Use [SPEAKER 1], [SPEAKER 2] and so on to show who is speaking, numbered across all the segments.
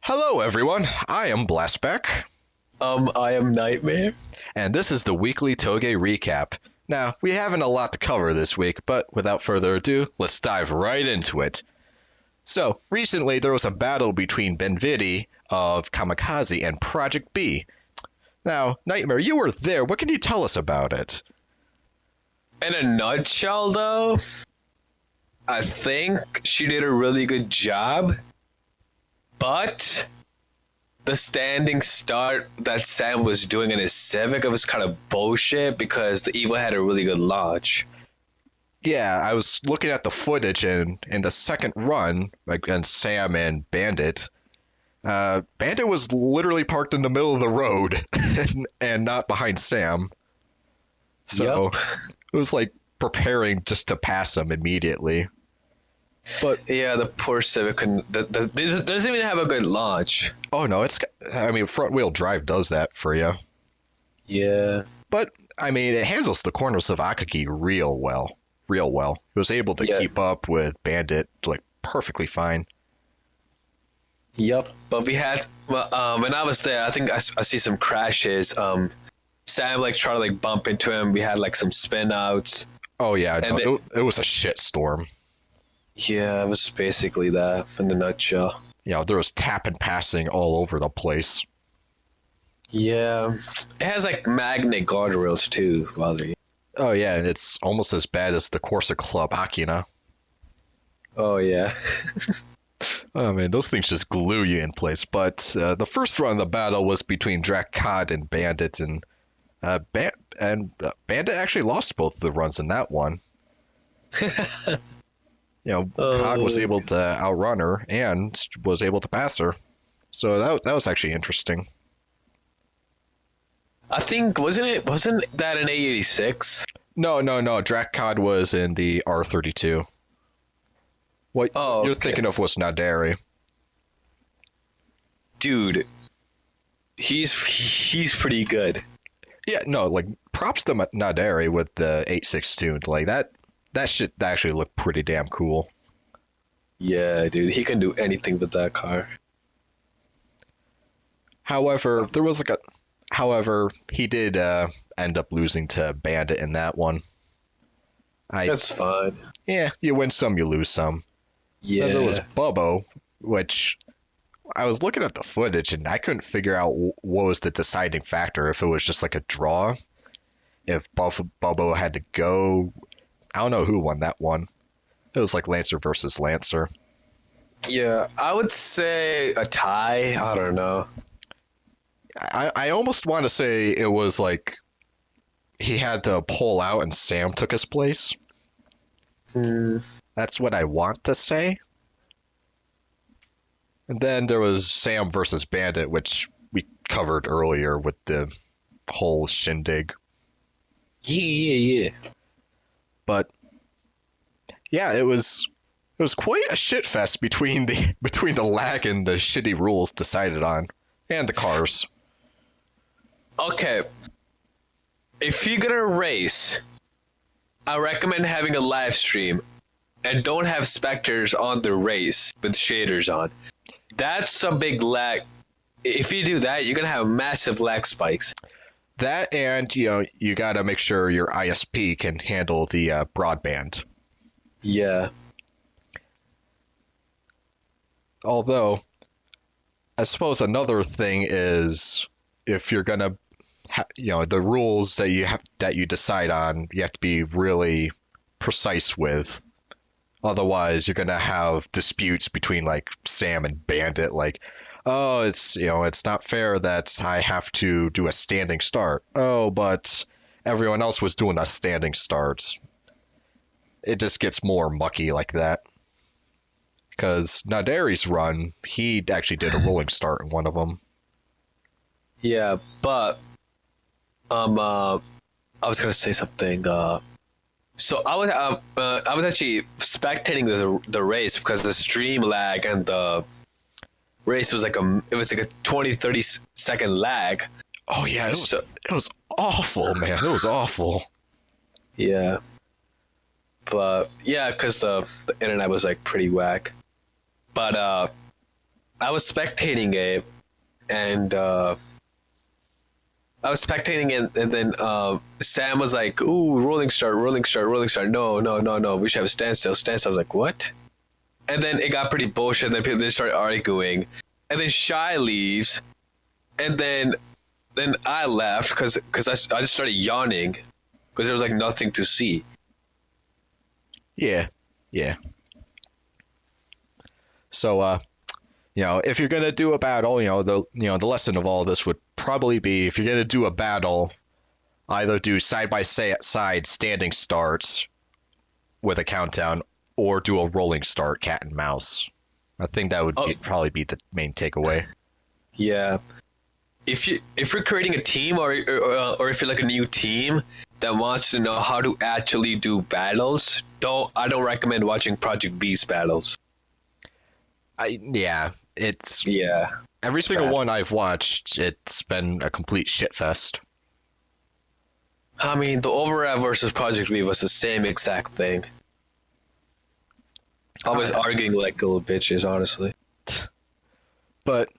[SPEAKER 1] Hello, everyone. I am Blastback,
[SPEAKER 2] I am Nightmare.
[SPEAKER 1] and this is the weekly Touge recap. Now, we haven't a lot to cover this week, but without further ado, let's dive right into it. So, recently there was a battle between Benvidi of Kamikaze and Project B. Now, Nightmare, you were there. What can you tell us about it?
[SPEAKER 2] In a nutshell, though, I think she did a really good job, but the standing start that Sam was doing in his Civic, it was kind of bullshit because the Evo had a really good launch.
[SPEAKER 1] Yeah, I was looking at the footage, and in the second run against Sam and Bandit, Bandit was literally parked in the middle of the road and not behind Sam. So
[SPEAKER 2] Yep.
[SPEAKER 1] it was like preparing just to pass him immediately. But
[SPEAKER 2] Yeah, the poor Civic doesn't even have a good launch.
[SPEAKER 1] oh no, front wheel drive does that for you.
[SPEAKER 2] Yeah.
[SPEAKER 1] But I mean, it handles the corners of Akagi real well. Real well. It was able to
[SPEAKER 2] Yeah.
[SPEAKER 1] keep up with Bandit like perfectly fine.
[SPEAKER 2] Yep. But we had, when I was there, I think I see some crashes. Sam tried to bump into him. We had some spin outs.
[SPEAKER 1] Oh yeah,
[SPEAKER 2] And
[SPEAKER 1] no, it was a shit storm.
[SPEAKER 2] Yeah, it was basically that in a nutshell.
[SPEAKER 1] There was tap and passing all over the place.
[SPEAKER 2] Yeah, it has magnet guardrails too, Valerie.
[SPEAKER 1] Oh yeah, and it's almost as bad as the Corsa Club Akina.
[SPEAKER 2] Oh yeah.
[SPEAKER 1] Oh man, those things just glue you in place. But the first run of the battle was between Cod and Bandit, and Bandit actually lost both of the runs in that one. Cod was able to outrun her and was able to pass her, so that was actually interesting.
[SPEAKER 2] I think wasn't that an A86?
[SPEAKER 1] No, Cod was in the R32. What you're
[SPEAKER 2] Okay.
[SPEAKER 1] thinking of was Naderi.
[SPEAKER 2] Dude, he's pretty good.
[SPEAKER 1] Yeah, no, props to Naderi with the 862. That shit actually looked pretty damn cool.
[SPEAKER 2] Yeah, dude, he can do anything with that car.
[SPEAKER 1] However, he did end up losing to Bandit in that one.
[SPEAKER 2] That's fine.
[SPEAKER 1] Yeah, you win some, you lose some.
[SPEAKER 2] Yeah.
[SPEAKER 1] Then there was Bubbo, which I was looking at the footage and I couldn't figure out what was the deciding factor. If it was just a draw, if Bubbo had to go. I don't know who won that one. It was Lancer versus Lancer.
[SPEAKER 2] Yeah, I would say a tie. I don't know.
[SPEAKER 1] I almost want to say it was he had to pull out and Sam took his place. That's what I want to say. And then there was Sam versus Bandit, which we covered earlier with the whole shindig.
[SPEAKER 2] Yeah.
[SPEAKER 1] But yeah, it was quite a shit fest between the lag and the shitty rules decided on, and the cars.
[SPEAKER 2] Okay. If you're gonna race, I recommend having a live stream and don't have specters on the race with shaders on. That's a big lag. If you do that, you're gonna have massive lag spikes.
[SPEAKER 1] That, and you gotta make sure your ISP can handle the broadband.
[SPEAKER 2] Yeah.
[SPEAKER 1] Although, I suppose another thing is if you're gonna, the rules that you decide on, you have to be really precise with. Otherwise, you're gonna have disputes between Sam and Bandit, oh, it's not fair that I have to do a standing start. Oh, but everyone else was doing a standing start. It just gets more mucky like that. Because Naderi's run, he actually did a rolling start in one of them.
[SPEAKER 2] Yeah, but I was gonna say something. So I was actually spectating the race because the stream lag and the race was it was a 20-30 second lag.
[SPEAKER 1] Oh yeah, it was awful, man. It was awful.
[SPEAKER 2] Yeah. But yeah, because the internet was pretty whack. But I was spectating it, and and then Sam was like, "Ooh, rolling start, rolling start, rolling start. No, no, no, no. We should have standstill, standstill." I was like, "What?" And then it got pretty bullshit. Then people they started arguing, and then Shy leaves, and then I left because I just started yawning because there was like nothing to see.
[SPEAKER 1] Yeah, yeah. So, if you're gonna do a battle, the lesson of all this would probably be if you're gonna do a battle, either do side by side standing starts with a countdown, or do a rolling start cat and mouse. I think that would probably be the main takeaway.
[SPEAKER 2] Yeah, if you're creating a team or if you're like a new team that wants to know how to actually do battles, I don't recommend watching Project B's battles.
[SPEAKER 1] It's
[SPEAKER 2] Yeah.
[SPEAKER 1] every
[SPEAKER 2] It's
[SPEAKER 1] single
[SPEAKER 2] bad.
[SPEAKER 1] one I've watched. It's been a complete shit fest.
[SPEAKER 2] I mean, the Override versus Project B was the same exact thing. Always arguing like little bitches, honestly.
[SPEAKER 1] But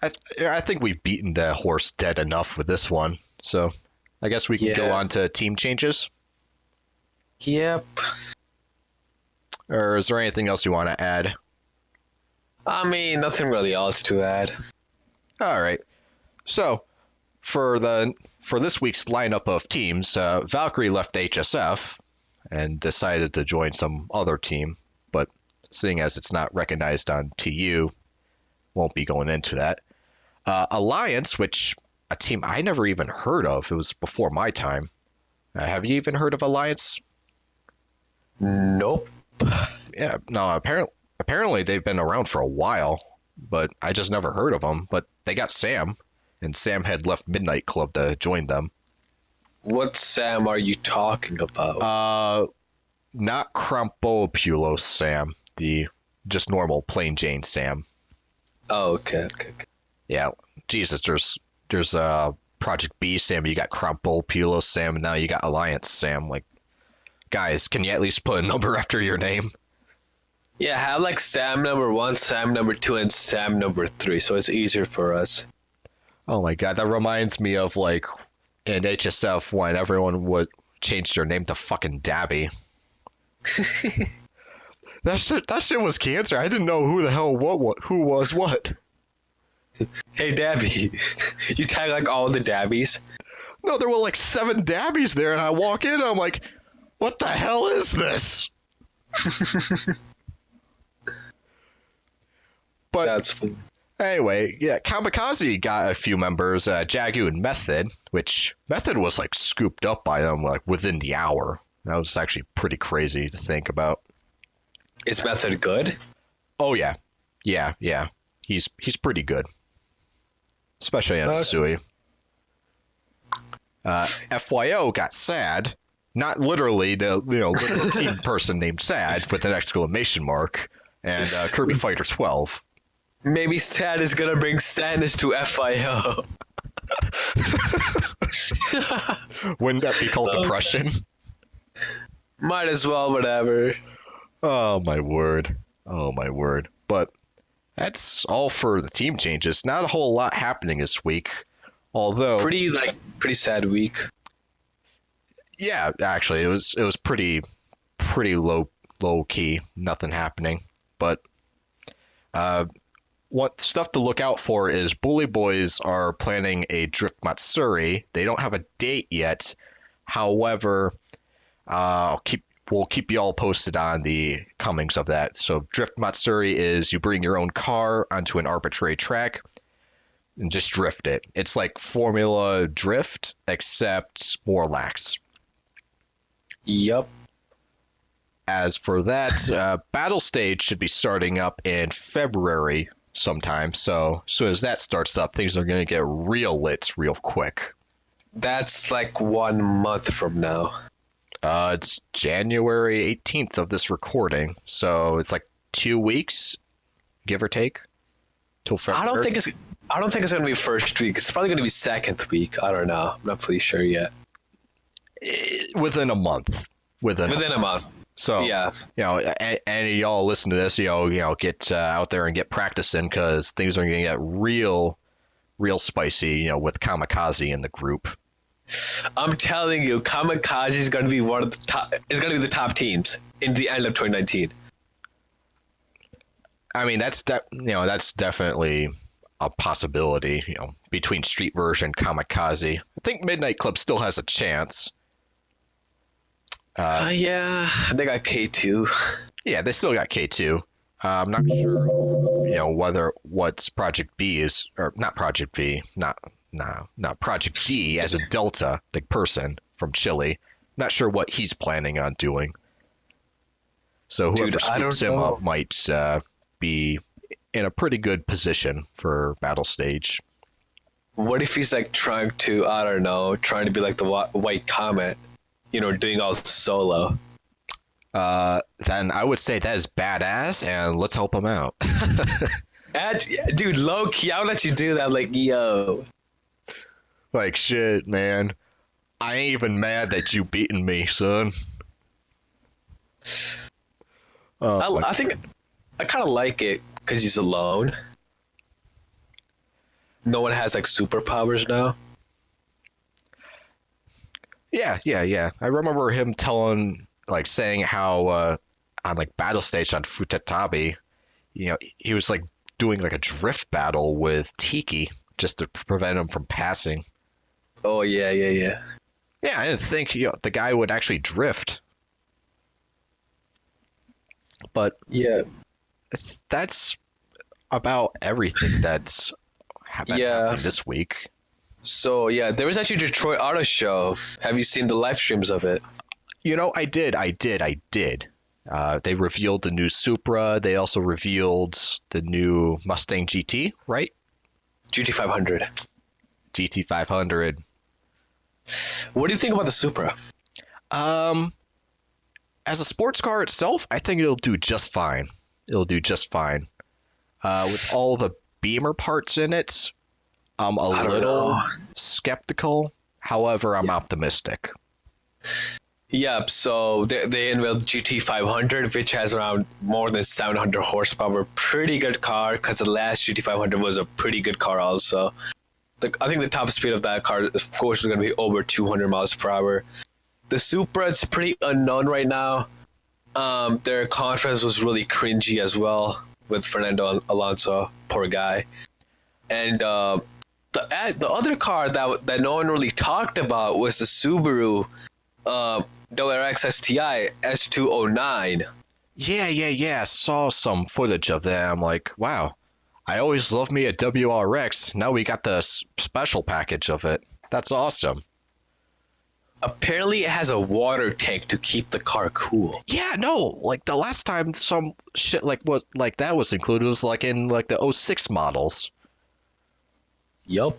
[SPEAKER 1] I think we've beaten the horse dead enough with this one. So I guess we can go
[SPEAKER 2] Yeah.
[SPEAKER 1] on to team changes.
[SPEAKER 2] Yep.
[SPEAKER 1] Or is there anything else you want to add?
[SPEAKER 2] I mean, nothing really else to add.
[SPEAKER 1] All right. So for this week's lineup of teams, Valkyrie left HSF and decided to join some other team, but seeing as it's not recognized on TU, won't be going into that. Alliance, which a team I never even heard of. It was before my time. Have you even heard of Alliance?
[SPEAKER 2] Nope.
[SPEAKER 1] Yeah, no. Apparently they've been around for a while, but I just never heard of them. But they got Sam, and Sam had left Midnight Club to join them.
[SPEAKER 2] What Sam are you talking about?
[SPEAKER 1] Not Crampopulos Sam, the just normal plain Jane Sam.
[SPEAKER 2] Oh, okay.
[SPEAKER 1] Yeah, Jesus, there's Project B Sam, you got Crampopulos Sam, and now you got Alliance Sam. Like, guys, can you at least put a number after your name?
[SPEAKER 2] Yeah, have like Sam number 1, Sam number 2, and Sam number 3, so it's easier for us.
[SPEAKER 1] Oh my god, that reminds me of like in HSF when everyone would change their name to fucking Dabby. That shit was cancer. I didn't know who the hell who was what.
[SPEAKER 2] Hey, Dabby. You tag like all the Dabbies.
[SPEAKER 1] No, there were like 7 Dabbies there, and I walk in and I'm like, what the hell is this? But
[SPEAKER 2] That's funny.
[SPEAKER 1] anyway, yeah, Kamikaze got a few members, Jagu and Method, which Method was like scooped up by them like within the hour. That was actually pretty crazy to think about.
[SPEAKER 2] Is Method good?
[SPEAKER 1] Oh yeah. Yeah. He's pretty good. Especially on Sui. FYO got Sad. Not literally the little team person named Sad with an exclamation mark. And Kirby Fighter 12.
[SPEAKER 2] Maybe Sad is gonna bring sadness to FIO.
[SPEAKER 1] Wouldn't that be called depression?
[SPEAKER 2] Might as well, whatever.
[SPEAKER 1] Oh my word. But that's all for the team changes. Not a whole lot happening this week. Although
[SPEAKER 2] Pretty sad week.
[SPEAKER 1] yeah, actually it was pretty low key, nothing happening. But what stuff to look out for is Bully Boys are planning a Drift Matsuri. They don't have a date yet. However, we'll keep you all posted on the comings of that. So Drift Matsuri is you bring your own car onto an arbitrary track and just drift it. It's like Formula Drift, except more lax.
[SPEAKER 2] Yup.
[SPEAKER 1] As for that, Battle Stage should be starting up in February sometime. So as soon as that starts up, things are going to get real lit real quick.
[SPEAKER 2] That's like 1 month from now.
[SPEAKER 1] It's January 18th of this recording, so it's like 2 weeks, give or take, till February.
[SPEAKER 2] I don't think it's gonna be first week. It's probably gonna be second week. I don't know. I'm not fully sure yet.
[SPEAKER 1] Within a month.
[SPEAKER 2] Within a month.
[SPEAKER 1] So,
[SPEAKER 2] Yeah.
[SPEAKER 1] any of y'all listen to this, get out there and get practicing because things are going to get real, real spicy, with Kamikaze in the group.
[SPEAKER 2] I'm telling you, Kamikaze is going to be one of the top. Is going to be the top teams in the end of 2019.
[SPEAKER 1] I mean, that's definitely a possibility. Between Street Version, Kamikaze. I think Midnight Club still has a chance.
[SPEAKER 2] Yeah, they got K2.
[SPEAKER 1] Yeah, they still got K2. I'm not sure, whether what's Project B is, or not Project B, not Project D as a Delta, the person from Chile. Not sure what he's planning on doing. So whoever scoops him up might be in a pretty good position for battle stage.
[SPEAKER 2] What if he's like trying to be like the White Comet, doing all solo?
[SPEAKER 1] Then I would say that is badass, and let's help him out.
[SPEAKER 2] Dude, low key, I'll let you do that. Like, yo.
[SPEAKER 1] Like, shit, man. I ain't even mad that you beating me, son.
[SPEAKER 2] I think I kind of like it because he's alone. No one has like superpowers now.
[SPEAKER 1] Yeah. I remember him saying how on like battle stage on Futatabi, he was like doing like a drift battle with Tiki just to prevent him from passing.
[SPEAKER 2] Oh yeah.
[SPEAKER 1] Yeah, I didn't think the guy would actually drift. But
[SPEAKER 2] yeah,
[SPEAKER 1] that's about everything that's happened this week.
[SPEAKER 2] So yeah, there was actually Detroit Auto Show. Have you seen the live streams of it?
[SPEAKER 1] I did. They revealed the new Supra. They also revealed the new Mustang GT, right?
[SPEAKER 2] GT500.
[SPEAKER 1] GT500.
[SPEAKER 2] What do you think about the Supra?
[SPEAKER 1] As a sports car itself, I think it'll do just fine. With all the Beamer parts in it, I'm a little skeptical. However, I'm optimistic.
[SPEAKER 2] Yep, so they unveiled GT500, which has around more than 700 horsepower. Pretty good car, because the last GT500 was a pretty good car also. I think the top speed of that car, of course, is going to be over 200 miles per hour. The Supra, it's pretty unknown right now. Their conference was really cringy as well with Fernando Alonso, poor guy. And the other car that no one really talked about was the Subaru WRX STI S209.
[SPEAKER 1] Yeah. Saw some footage of that. I'm like, wow. I always loved me a WRX. Now we got the special package of it. That's awesome.
[SPEAKER 2] Apparently, it has a water tank to keep the car cool.
[SPEAKER 1] Yeah, no. Like the last time some shit like that was included was like in like the 06 models.
[SPEAKER 2] Yup.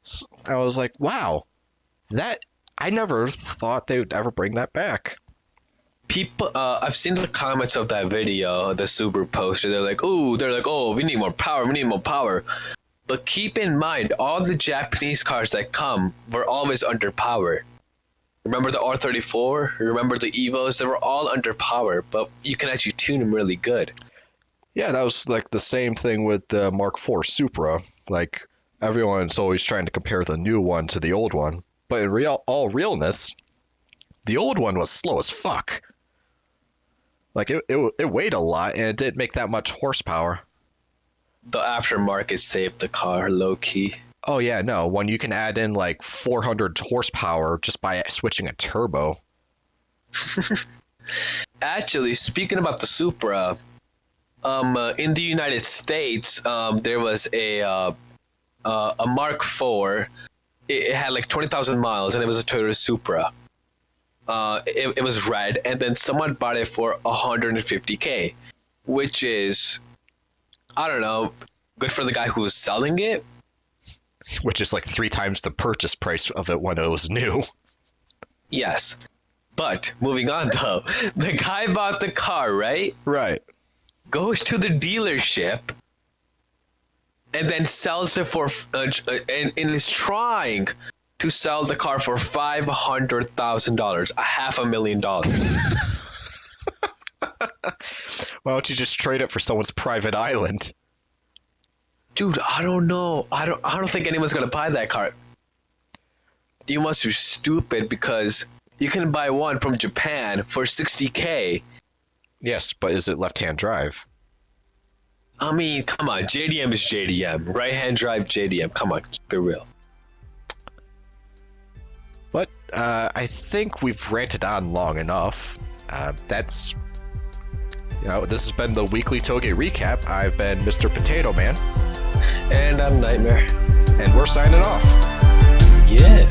[SPEAKER 1] So I was like, wow. That I never thought they would ever bring that back.
[SPEAKER 2] People, I've seen the comments of that video, the Subaru poster. They're like, oh, we need more power. But keep in mind, all the Japanese cars that come were always underpowered. Remember the R34? Remember the Evos? They were all underpowered, but you can actually tune them really good.
[SPEAKER 1] Yeah, that was like the same thing with the Mark IV Supra. Like, everyone's always trying to compare the new one to the old one. But in all realness, the old one was slow as fuck. Like, it weighed a lot, and it didn't make that much horsepower.
[SPEAKER 2] The aftermarket saved the car, low-key.
[SPEAKER 1] Oh, yeah, no. When you can add in, like, 400 horsepower just by switching a turbo.
[SPEAKER 2] Actually, speaking about the Supra, in the United States, there was a Mark IV. It had, like, 20,000 miles, and it was a Toyota Supra. It was red, and then someone bought it for $150K, which is, I don't know, good for the guy who was selling it.
[SPEAKER 1] Which is like 3 times the purchase price of it when it was new.
[SPEAKER 2] Yes. But, moving on though, the guy bought the car, right?
[SPEAKER 1] Right.
[SPEAKER 2] Goes to the dealership, and then sells it for, and is trying to sell the car for $500,000, $500,000.
[SPEAKER 1] Why don't you just trade it for someone's private island?
[SPEAKER 2] Dude, I don't know. I don't think anyone's gonna buy that car. You must be stupid because you can buy one from Japan for 60K.
[SPEAKER 1] Yes, but is it left-hand drive?
[SPEAKER 2] I mean, come on, JDM is JDM. Right-hand drive JDM. Come on, keep it real.
[SPEAKER 1] But I think we've ranted on long enough. This has been the weekly Touge recap. I've been Mr. Potato Man.
[SPEAKER 2] And I'm Nightmare.
[SPEAKER 1] And we're signing off.
[SPEAKER 2] Yeah.